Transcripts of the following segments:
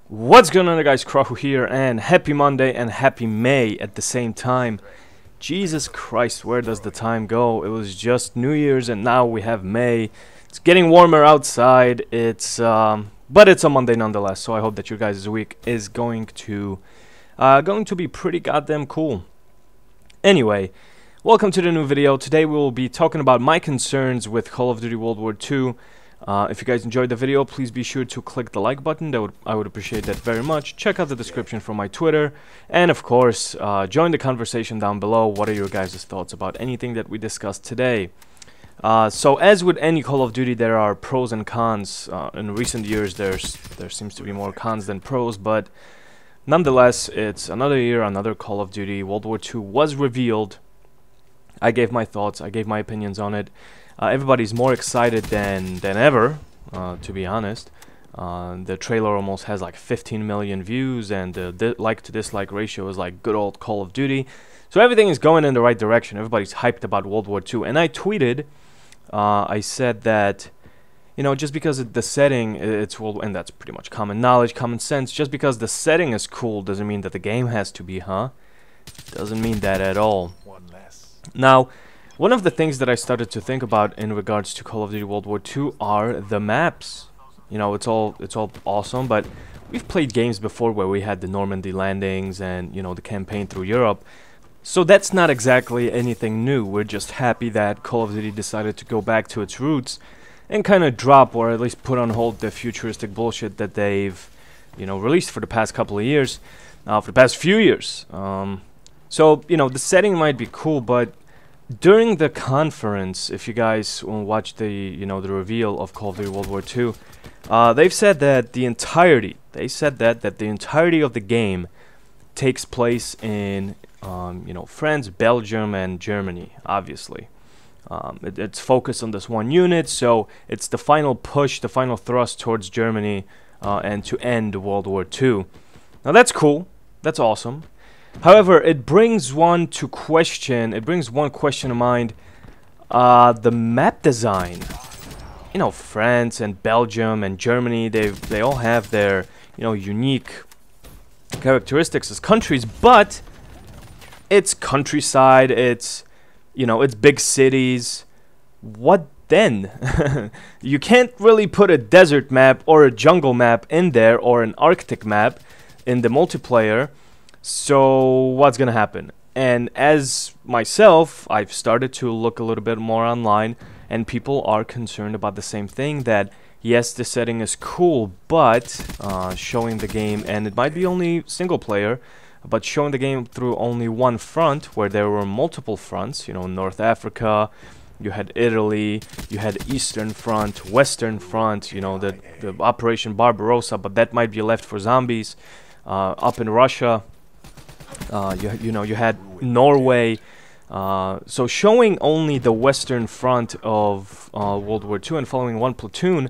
What's going on, guys? Krahu here, and happy Monday and happy May at the same time. Jesus Christ, where does the time go? It was just New Year's and now we have May. It's getting warmer outside. But it's a Monday nonetheless, so I hope that your guys' week is going to be pretty goddamn cool. Anyway, welcome to the new video. Today we will be talking about my concerns with Call of Duty World War II. If you guys enjoyed the video, please be sure to click the like button. I would appreciate that very much. Check out the description for my Twitter. And of course, join the conversation down below. What are your guys' thoughts about anything that we discussed today? So as with any Call of Duty, there are pros and cons. In recent years, there seems to be more cons than pros. But nonetheless, it's another year, another Call of Duty. World War II was revealed. I gave my thoughts. I gave my opinions on it. Everybody's more excited than ever, to be honest. The trailer almost has like 15 million views, and the like to dislike ratio is like good old Call of Duty. So everything is going in the right direction. Everybody's hyped about World War II. And I tweeted, I said that, you know, just because the setting, and that's pretty much common knowledge, common sense, just because the setting is cool doesn't mean that the game has to be, huh? Doesn't mean that at all. Now, one of the things that I started to think about in regards to Call of Duty World War II are the maps. You know, it's all awesome, but we've played games before where we had the Normandy landings and, you know, the campaign through Europe. So that's not exactly anything new. We're just happy that Call of Duty decided to go back to its roots and kind of drop, or at least put on hold, the futuristic bullshit that they've, you know, released for the past couple of years, for the past few years. So, you know, the setting might be cool, but during the conference, if you guys watch the, you know, the reveal of Call of Duty World War II, they've said that the entirety, that the entirety of the game takes place in, you know, France, Belgium, and Germany, obviously. It's focused on this one unit, so it's the final push, the final thrust towards Germany, and to end World War II. Now that's cool, that's awesome. However, it brings one question to mind, the map design. You know, France and Belgium and Germany, they all have their, you know, unique characteristics as countries, but it's countryside, it's, you know, it's big cities. What then? You can't really put a desert map or a jungle map in there, or an Arctic map in the multiplayer. So what's gonna happen? And as myself, I've started to look a little bit more online, and people are concerned about the same thing, that yes, the setting is cool, but showing the game, and it might be only single player, but showing the game through only one front, where there were multiple fronts, you know, North Africa, you had Italy, you had Eastern Front, Western Front, you know, the Operation Barbarossa, but that might be left for zombies. Up in Russia, you know, you had Norway. So showing only the Western Front of World War II and following one platoon,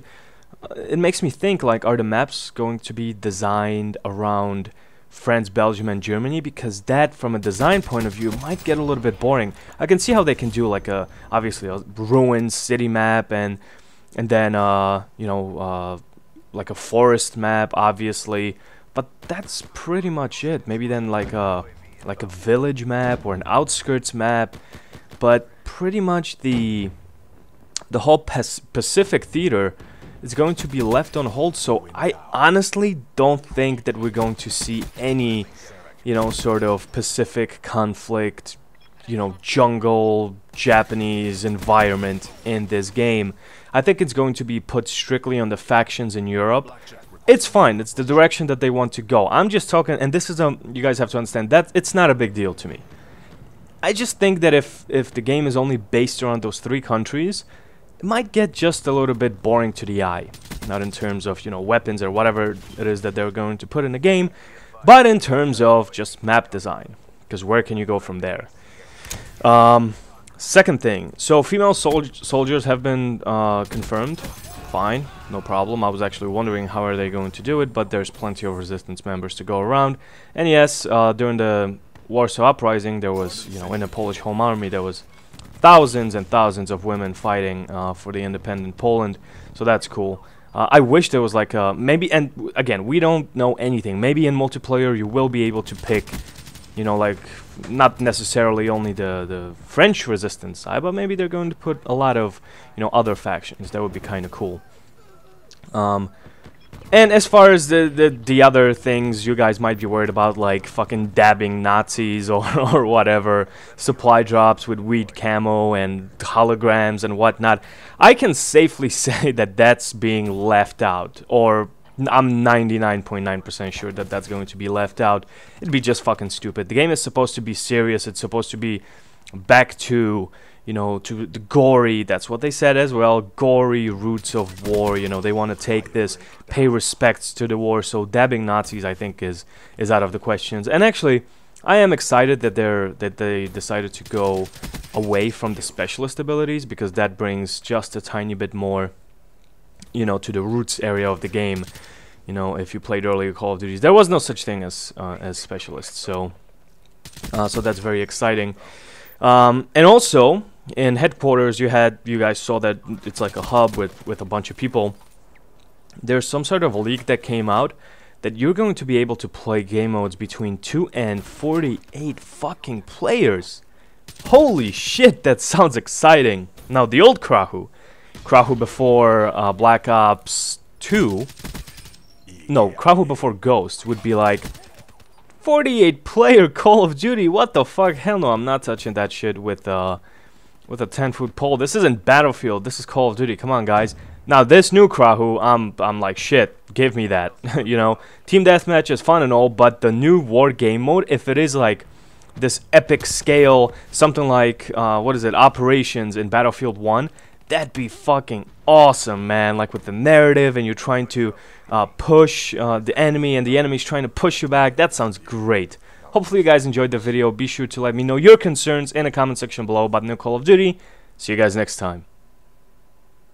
it makes me think, like, are the maps going to be designed around France, Belgium, and Germany? Because that, from a design point of view, might get a little bit boring. I can see how they can do, like, obviously a ruined city map, and then you know, like a forest map, obviously. But that's pretty much it. Maybe then like a village map or an outskirts map. But pretty much the whole Pacific theater is going to be left on hold. So I honestly don't think that we're going to see any, you know, sort of Pacific conflict, you know, jungle Japanese environment in this game. I think it's going to be put strictly on the factions in Europe. It's fine. It's the direction that they want to go. I'm just talking, and this is you guys have to understand that it's not a big deal to me. I just think that if the game is only based around those three countries, it might get just a little bit boring to the eye. Not in terms of, you know, weapons or whatever it is that they're going to put in the game, but in terms of just map design. Because where can you go from there? Second thing, so female soldiers have been confirmed. Fine, no problem. I was actually wondering how are they going to do it, but there's plenty of resistance members to go around. And yes, during the Warsaw Uprising, there was, you know, in the Polish Home Army, there was thousands and thousands of women fighting for the independent Poland. So that's cool. I wish there was like a maybe, and again, we don't know anything. Maybe in multiplayer you will be able to pick, you know, like not necessarily only the French resistance side, but maybe they're going to put a lot of, you know, other factions. That would be kind of cool. And as far as the other things you guys might be worried about, like fucking dabbing Nazis or whatever, supply drops with weed camo and holograms and whatnot, I can safely say that that's being left out, or I'm 99.9% sure that that's going to be left out. It'd be just fucking stupid. The game is supposed to be serious. It's supposed to be back to, you know, to the gory, that's what they said as well, gory roots of war. You know, they want to take this, pay respects to the war, so dabbing Nazis, I think, is out of the questions. And actually, I am excited that they decided to go away from the specialist abilities, because that brings just a tiny bit more, you know, to the roots area of the game. You know, if you played earlier Call of Duties, there was no such thing as specialists, so that's very exciting. And also in headquarters, you guys saw that it's like a hub with a bunch of people. There's some sort of a leak that came out that you're going to be able to play game modes between 2 and 48 fucking players. Holy shit, that sounds exciting. Now the old Krahu before Black Ops 2, no, Krahu before Ghost would be like 48 player Call of Duty. What the fuck? Hell no, I'm not touching that shit with a 10-foot pole. This isn't Battlefield, this is Call of Duty. Come on, guys. Now this new Krahu, I'm like, shit, give me that. You know, team deathmatch is fun and all, but the new war game mode, if it is like this epic scale, something like what is it, Operations in Battlefield 1, that'd be fucking awesome, man. Like with the narrative, and you're trying to push the enemy, and the enemy's trying to push you back. That sounds great. Hopefully you guys enjoyed the video. Be sure to let me know your concerns in the comment section below about new Call of Duty. See you guys next time.